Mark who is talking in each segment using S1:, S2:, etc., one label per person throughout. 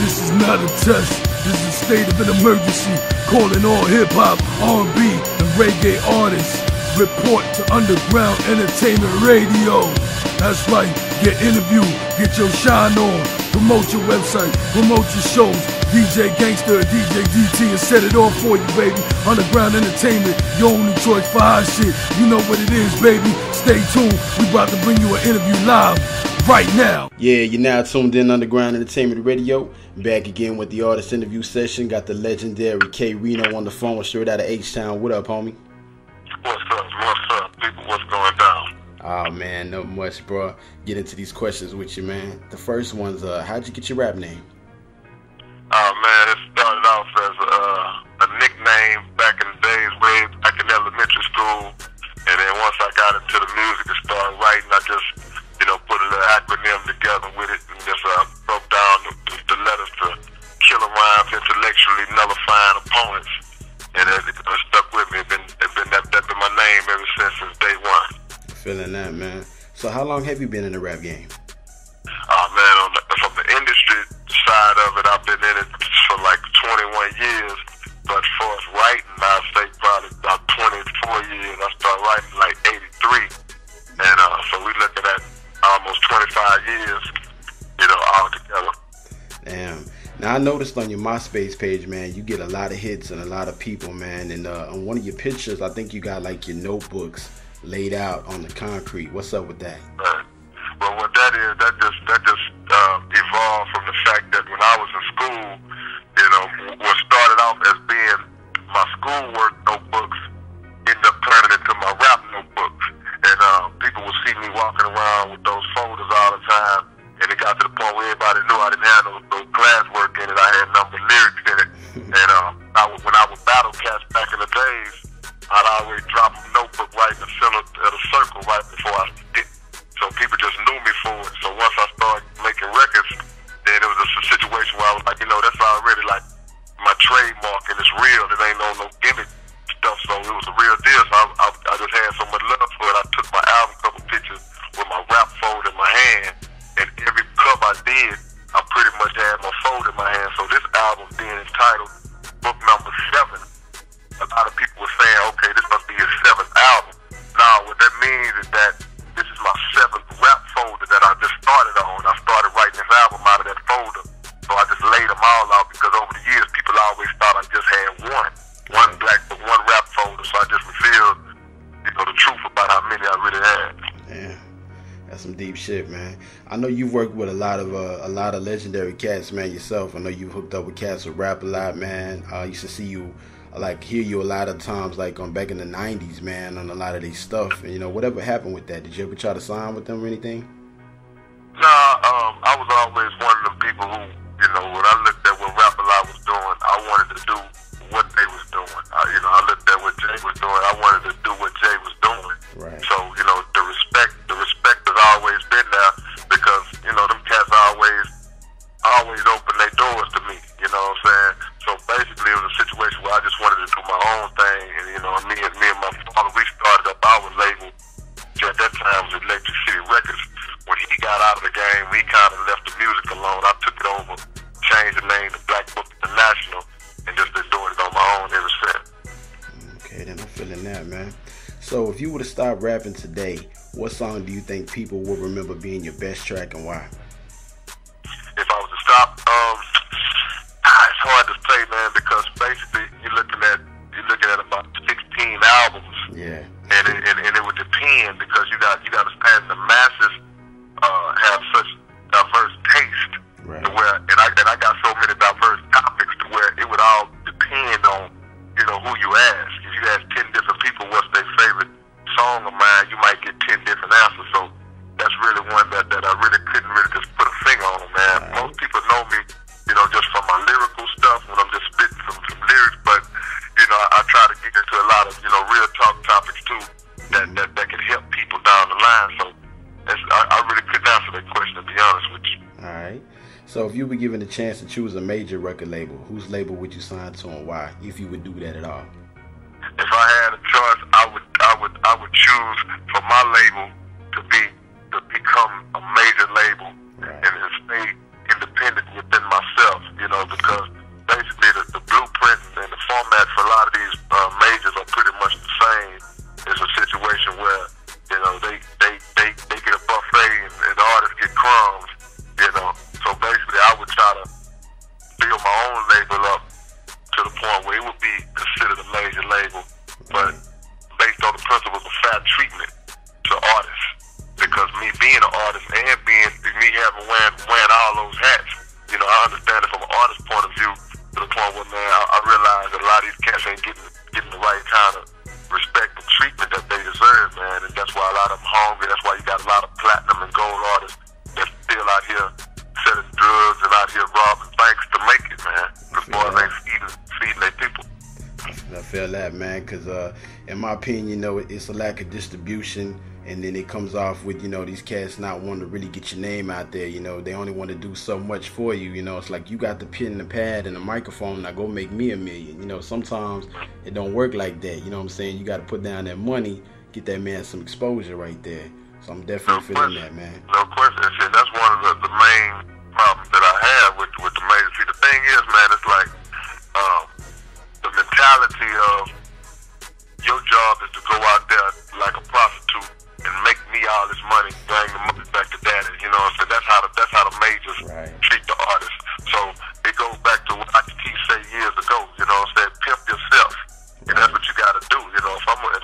S1: This is not a test, this is a state of an emergency. Calling all hip-hop, R&B, and reggae artists. Report to Underground Entertainment Radio. That's right, get interviewed, get your shine on. Promote your website, promote your shows. DJ Gangster or DJ DT and set it off for you, baby. Underground Entertainment, your only choice for hot shit. You know what it is, baby. Stay tuned, we about to bring you an interview live right now.
S2: Yeah, you're now tuned in Underground Entertainment Radio. Back again with the artist interview session. Got the legendary Rino on the phone straight out of H-Town. What up, homie?
S3: What's up, people? What's going down?
S2: Oh, man, not much, bro. Get into these questions with you, man. The first one's, how'd you get your rap name?
S3: Oh, man, it started off as a nickname back in the days, way back in elementary school. And then once I got into the music and started writing, I just, put a little acronym together with it and just broke down the letters to killer rhymes, intellectually nullifying opponents. And it stuck with me. That's been my name ever since day one.
S2: Feeling that, man. So how long have you been in the rap game?
S3: Oh, man, from the industry side of it, I've been in it for like 21 years. But as far as writing, I'd say probably about 24 years. I started writing like 83. And so we're looking at almost 25 years, all together.
S2: Damn. Now, I noticed on your MySpace page, man, you get a lot of hits and a lot of people, man. And on one of your pictures, I think you got like your notebooks laid out on the concrete. What's up with that?
S3: Right. Well, what that is, that just evolved from the fact that when I was in school, what started off as being my schoolwork notebooks ended up turning into my rap notebooks. And people would see me walking around with those folders all the time. And it got to the point where everybody knew I didn't have no classwork in it. I had number lyrics in it. And when I would battle cats back in the days, I'd always drop a notebook right in the center of the circle right before I spit. So people just knew me for it. So once I started making records, then it was just a situation where I was like, that's already like my trademark and it's real. It ain't no gimmick stuff. So it was a real deal. So I just had so much love for it. I took my album cover pictures with my rap folder in my hand. And every cover I did, I pretty much had my folder in my hand. So this album being entitled Book Number 7, a lot of people were saying, okay, this must be his 7th album. Now, what that means is that this is my 7th rap folder that I just started on. I started writing this album out of that folder. So I just laid them all out because over the years, people always thought I just had one black book, one rap folder. So I just revealed, the truth about how many I really had.
S2: Yeah. That's some deep shit, man. I know you've worked with a lot of legendary cats, man, yourself. I know you've hooked up with cats who rap a lot, man. I used to see you, hear you a lot of times, back in the 90s, man, on a lot of these stuff. And, whatever happened with that? Did you ever try to sign with them or anything?
S3: Nah, I was always one of the people who, when I looked at what Rap A Lot was doing, I wanted to do what they was doing. I looked at what Jay was doing. I wanted to do what Jay was doing.
S2: Right.
S3: So, the respect has always been there because, them cats always open their doors to me, you know what I'm saying? So basically it was a situation where I just wanted to do my own thing and, me and my father, we started up our label, which at that time was Electric City Records. When he got out of the game, we kind of left the music alone. I took it over, changed the name to Black Book International, and just been doing it on my own ever since.
S2: Okay, then I'm feeling that, man. So if you were to stop rapping today, what song do you think people will remember being your best track and why?
S3: If I was to stop, it's hard to say, man, because basically you're looking at about 16 albums.
S2: Yeah.
S3: And it would depend because you got to understand the masses have such diverse taste.
S2: Right.
S3: And I got so many diverse topics to where it would all depend on who you ask. If you ask 10 different people what's their favorite song of mine, you might get 10 different answers. So that's really one that I really couldn't just put a finger on, man. Right. Most people know me, just from my lyrical stuff when I'm just spitting some lyrics, but I try to get into a lot of real talk topics too that can help people down the line. So I really couldn't answer that question, to be honest with you.
S2: All right. So if you were given a chance to choose a major record label, whose label would you sign to and why, if you would do that at all?
S3: If I had a choice, I would choose for my label to become a major label.
S2: Right.
S3: And stay independent within myself.
S2: feel that, man, because in my opinion, you know, it's a lack of distribution, and then it comes off with, you know, these cats not wanting to really get your name out there. You know, they only want to do so much for you. You know, it's like you got the pen and the pad and the microphone, now go make me $1 million. You know, sometimes it don't work like that. You know what I'm saying? You got to put down that money, get that man some exposure right there. So I'm definitely feeling that, man.
S3: No question. See, that's one of the main problems that I have with the major. See, the thing is, man, it's like the mentality of your job is to go out there like a prostitute and make me all this money, bring the money back to daddy. You know what I'm saying? That's how the majors treat the artists. So it goes back to what I said years ago. You know what I'm saying? Pimp yourself, and that's what you got to do. You know, if I'm gonna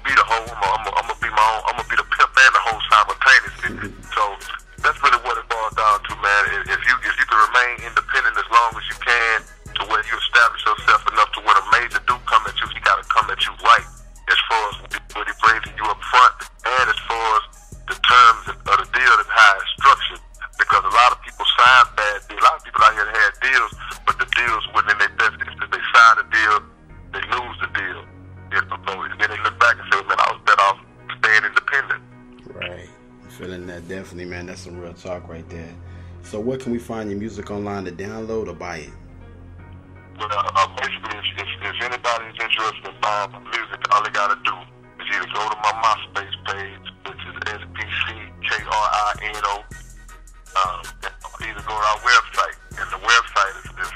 S3: be the hoe, I'm gonna be my own. I'm gonna be the pimp and the hoe simultaneously. So that's really what it boils down to, man. If you can remain independent as long as you can, to where you establish yourself enough to where the major do come at you, he got to come at you right, as far as what he brings to you up front, and as far as the terms of the deal and how it's structured. Because a lot of people sign bad deals. A lot of people out here had deals, but the deals wasn't in their best interest. They sign a deal, they lose the deal. You know, and then they look back and say, man, I was better off staying independent.
S2: Right. I'm feeling that definitely, man. That's some real talk right there. So where can we find your music online to download or buy it?
S3: Well, basically, if anybody is interested in buying my music, all they got to do is either go to my MySpace page, which is SPCKRINO, either go to our website, and the website is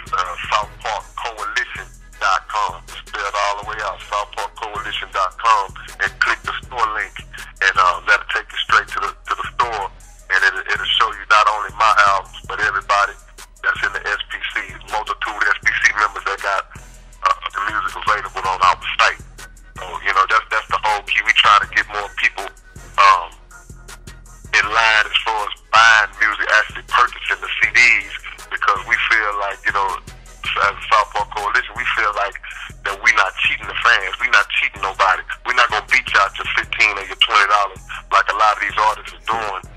S3: SouthParkCoalition.com. It's spelled all the way out, SouthParkCoalition.com, and click the store link, and that'll take you straight to the store, and it'll show you not only my albums, but everybody that's in the SPC, multitude SPC members that got the music available on our site. So, you know, that's the whole key. We try to get more people in line as far as buying music, actually purchasing the CDs, because we feel like, you know, as a South Park Coalition, we feel like that we're not cheating the fans. We're not cheating nobody. We're not going to beat you out your $15 or your $20 like a lot of these artists are doing.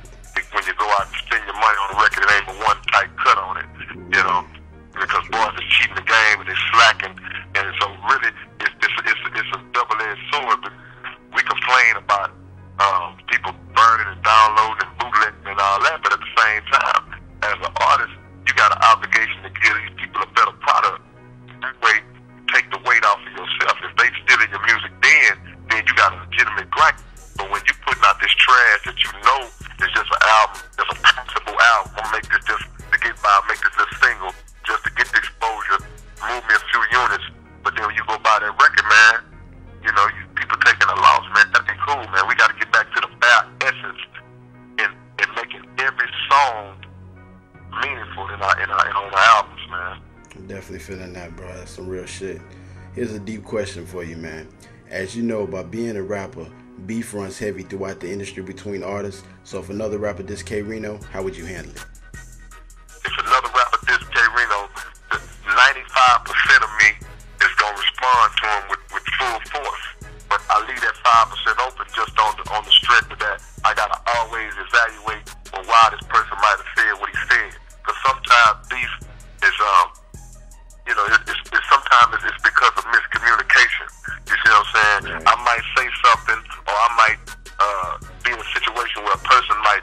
S3: When you go out and spend your money on a record, it ain't but one tight cut on it, you know, because boys are cheating the game and they're slacking. And so really, it's a double-edged sword. But we complain about people burning and downloading and bootlegging and all that, but at the same time, as an artist, you got an obligation to give these people a better product. That way, take the weight off of yourself. If they stealing your music, then you got a legitimate gripe. But when you putting out this trash that you know is just an album, just a passable album, I'm gonna make this just to get by, make this just single, just to get the exposure, move me a few units. But then when you go buy that record, man, you know, people taking a loss, man. That ain't cool, man. We got to get back to the bare essence and making every song meaningful in our albums, man.
S2: I'm definitely feeling that, bro. That's some real shit. Here's a deep question for you, man. As you know, by being a rapper, beef runs heavy throughout the industry between artists. So if another rapper dissed K Rino, how would you handle it?
S3: If another rapper dissed K Rino, 95% of me is going to respond to him with full force. But I leave that 5% open just on the strength of that. I got to always evaluate why this person might have said what he said. Because sometimes beef is, you know, sometimes it's because of miscommunication. You see what I'm saying? Right. I might say something, or I might be in a situation where a person might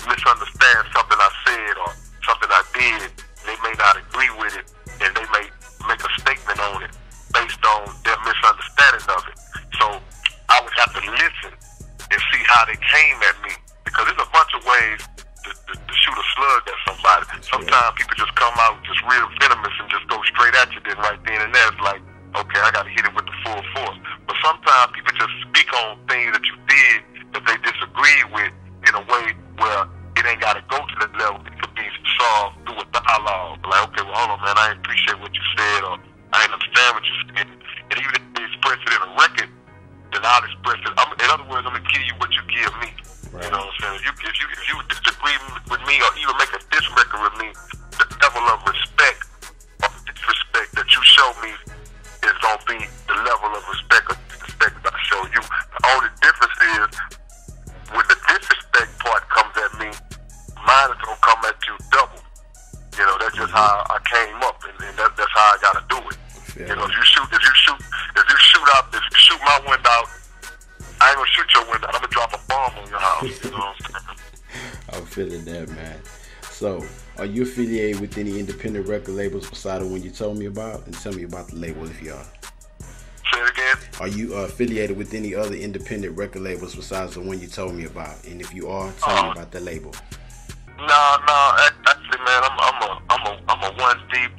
S3: misunderstand something I said or something I did. They may not agree with it, and they may make a statement on it based on their misunderstanding of it. So I would have to listen and see how they came at me, because there's a bunch of ways to shoot a slug at somebody. Sometimes people just come out just real venomous and just go straight at you. Then right then and there, it's like, okay, I got to hit it with the full force. But sometimes people just speak on things that you did that they disagree with in a way where it ain't got to go to that level. It could be solved through a dialogue. Like, okay, well, hold on, man, I appreciate what you said, or I didn't understand what you said. And even if they express it in a record, then I'll express it. In other words, I'm going to give you what you give me. Right. You know what I'm saying? If you disagree with me or even make a diss record with me, the level of respect or disrespect that you show me is going to be the level of respect or disrespect that I show you. The only difference is when the disrespect part comes at me, mine is going to come at you double. You know, that's just how I came up, and that's how I got to do it. Yeah. You know, if you shoot shoot my window out, I ain't gonna shoot your window out. I'm gonna drop a bomb on your house. You know what I'm saying?
S2: I'm feeling that, man. So, are you affiliated with any independent record labels besides the one you told me about? And tell me about the label if you are.
S3: Say it again?
S2: Are you affiliated with any other independent record labels besides the one you told me about? And if you are, tell me about the label.
S3: No. Actually, man, I'm a one deep,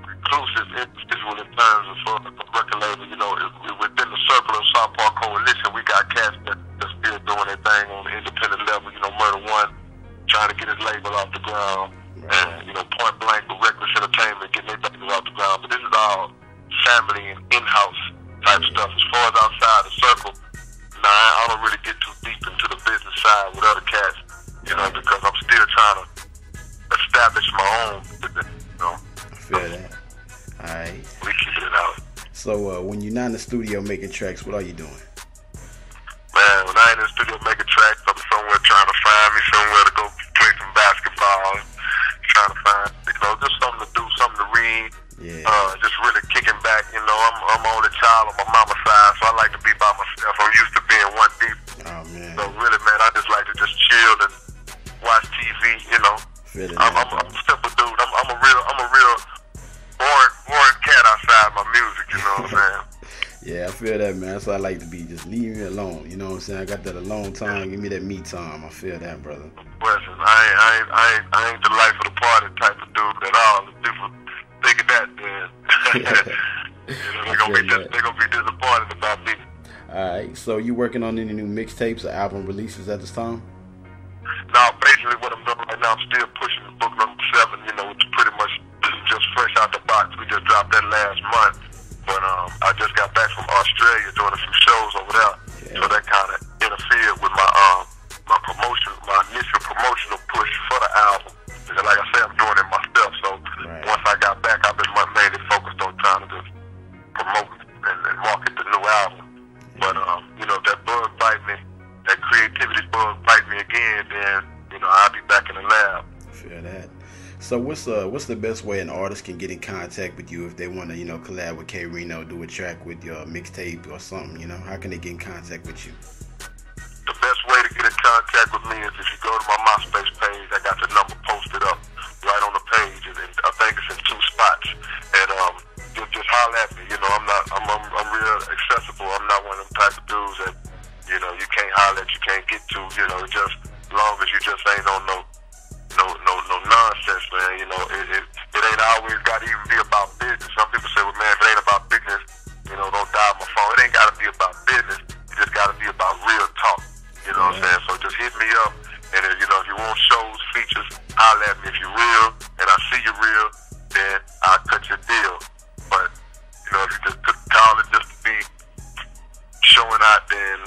S3: reclusive individual in terms of a record label. You know, within the circle of South Park Coalition, we got cats that's still doing their thing on the independent level. You know, Murder One trying to get his label off the ground, and you know, Point Blank with Reckless Entertainment getting their label off the ground. But this is all family and in-house type stuff. As far as outside the circle, I don't really get too deep into the business side with other cats. You know, because I'm still trying to establish my own, you know.
S2: I feel that. Alright.
S3: We keep it out.
S2: So, when you're not in the studio making tracks, what are you doing?
S3: Man, when I ain't in the studio making tracks, I'm somewhere trying to find me somewhere to go play some basketball. Trying to find, you know, just something to do, something to read.
S2: Yeah.
S3: Just really kicking back. You know, I'm only child on my mama's side, so I like to be by myself. I'm used to being one deep.
S2: Oh, man.
S3: So really, man, I just like to just chill and watch TV, you know. I'm a simple dude. I'm a real boring cat outside my music, you know what I'm saying?
S2: Yeah, I feel that, man. That's why I like to be. Just leave me alone. You know what I'm saying? I got that alone time. Give me that me time. I feel that, brother.
S3: Listen, I ain't the life of the party type of dude at all. If people think of that, then they're gonna be disappointed about me.
S2: Alright, so you working on any new mixtapes or album releases at this time?
S3: Now, basically what I'm doing right now, I'm still pushing the book number 7, you know, it's pretty much just fresh out the box. We just dropped that last month. But I just got back from Australia doing a few shows over there. Yeah. So that kind of interfered with my promotion, my initial promotional push for the album. Because like I said, I'm doing it myself. So once I got back, I've been mainly focused on trying to just promote and market the new album. But, you know, if that bug bite me, that creativity bug bite me again, then, you know, I'll be back in the lab.
S2: I feel that. So what's the best way an artist can get in contact with you if they want to, you know, collab with K Rino, do a track with your mixtape or something, you know? How can they get in contact with you?
S3: The best way to get in contact with me is if you go to my MySpace page. I got the number posted up right on the page, and I think it's in 2 spots. And just holler at me. You know, I'm real accessible. I'm not one of them type of dudes that, you know, you can't holler at, you can't get to. You know, just as long as you just ain't on no nonsense, man. You know, it ain't always got to even be about business. Some people say, well, man, if it ain't about business, you know, don't dial my phone. It ain't got to be about business. It just got to be about real talk. You know what I'm saying? So just hit me up, and if, you know, if you want shows, features, holler at me. If you're real and I see you real, then I'll cut your deal. But, you know, if you just call it just to be showing out, then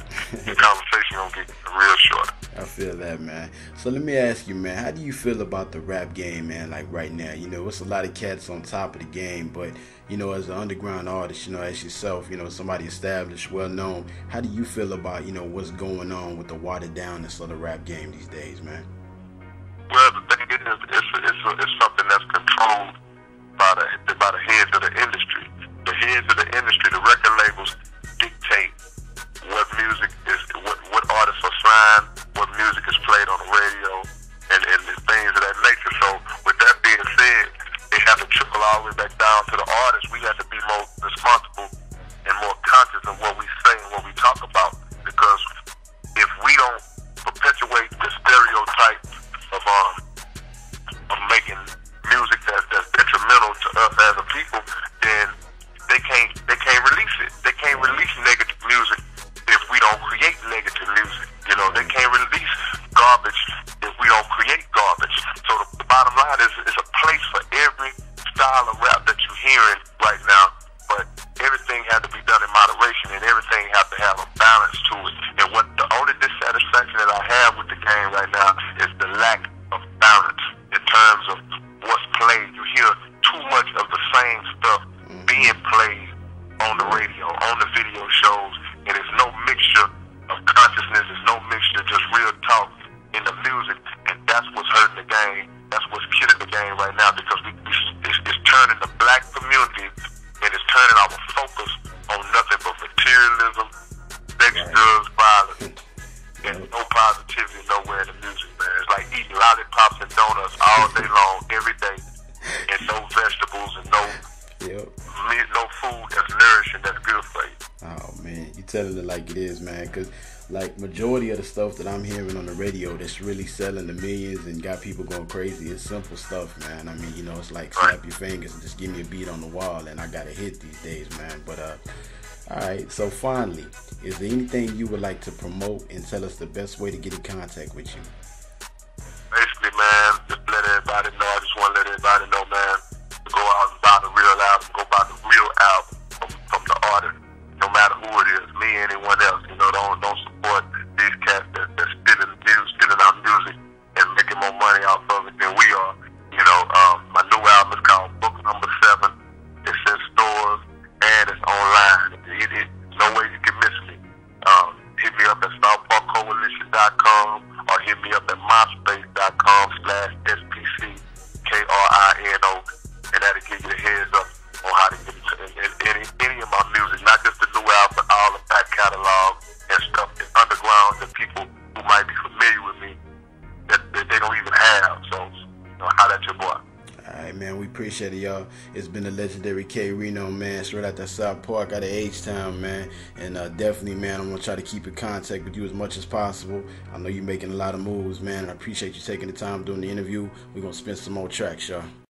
S3: the conversation gonna get real short.
S2: I feel that, man. So let me ask you, man, how do you feel about the rap game, man, like right now? You know, it's a lot of cats on top of the game, but, you know, as an underground artist, you know, as yourself, you know, somebody established, well-known, how do you feel about, you know, what's going on with the watered-downness of the rap game these days, man?
S3: Well, the thing is, it's something that's controlled by the heads of the industry. The heads of the industry, the record labels, dictate what music is, what artists are signed, what music is played on the radio, and the things of that nature. So with that being said, they have to trickle all the way back down to the artists. We have to be more responsible and more conscious of what we say and what we talk about. Because if we don't perpetuate the stereotype of making music that's detrimental to us as a people, then they can't release it. They can't release negative music if we don't create negative music. You know, they can't release garbage if we don't create garbage. So the bottom line is it's a place for every style of rap that you're hearing right now, but everything has to be done in moderation, and everything has to have a balance to it. And what the only dissatisfaction that I have with the game right now is the lack of balance in terms of what's played. You hear too much of the same stuff being played on the radio, on the video shows, and there's no mixture of consciousness, there's no mixture, just real talk in the music, and that's what's hurting the game. That's what's killing the game right now, because it's turning the black community, and it's turning our focus on nothing but materialism
S2: telling it like it is, man. Cause like majority of the stuff that I'm hearing on the radio that's really selling the millions and got people going crazy, it's simple stuff, man. I mean, you know, it's like snap your fingers and just give me a beat on the wall and I got a hit these days, man. But all right, so finally, is there anything you would like to promote and tell us the best way to get in contact with you?
S3: Basically, man, just let everybody know. I just want to let everybody know, man, to go out and buy the real album, go buy the real album from the artist, no matter who it is, me, anyone else. You know, don't support these cats that's stealing our music and making more money off of it than we are. You know, my new album is called Book Number 7. It's in stores and it's online. There's no way you can miss me. Hit me up at SouthParkCoalition.com or hit me up at MySpace.com/SPCKRINO, and that'll give you a heads up on how to get any of my music, not just the new album, but all the back catalog and stuff that's underground that people who might be familiar with me that they don't even have. So, you know, holla at your boy.
S2: Alright, man, we appreciate it, y'all. It's been the legendary K Rino, man, straight out that South Park, out of H-Town, man. And definitely, man, I'm going to try to keep in contact with you as much as possible. I know you're making a lot of moves, man, and I appreciate you taking the time doing the interview. We're going to spin some more tracks, y'all.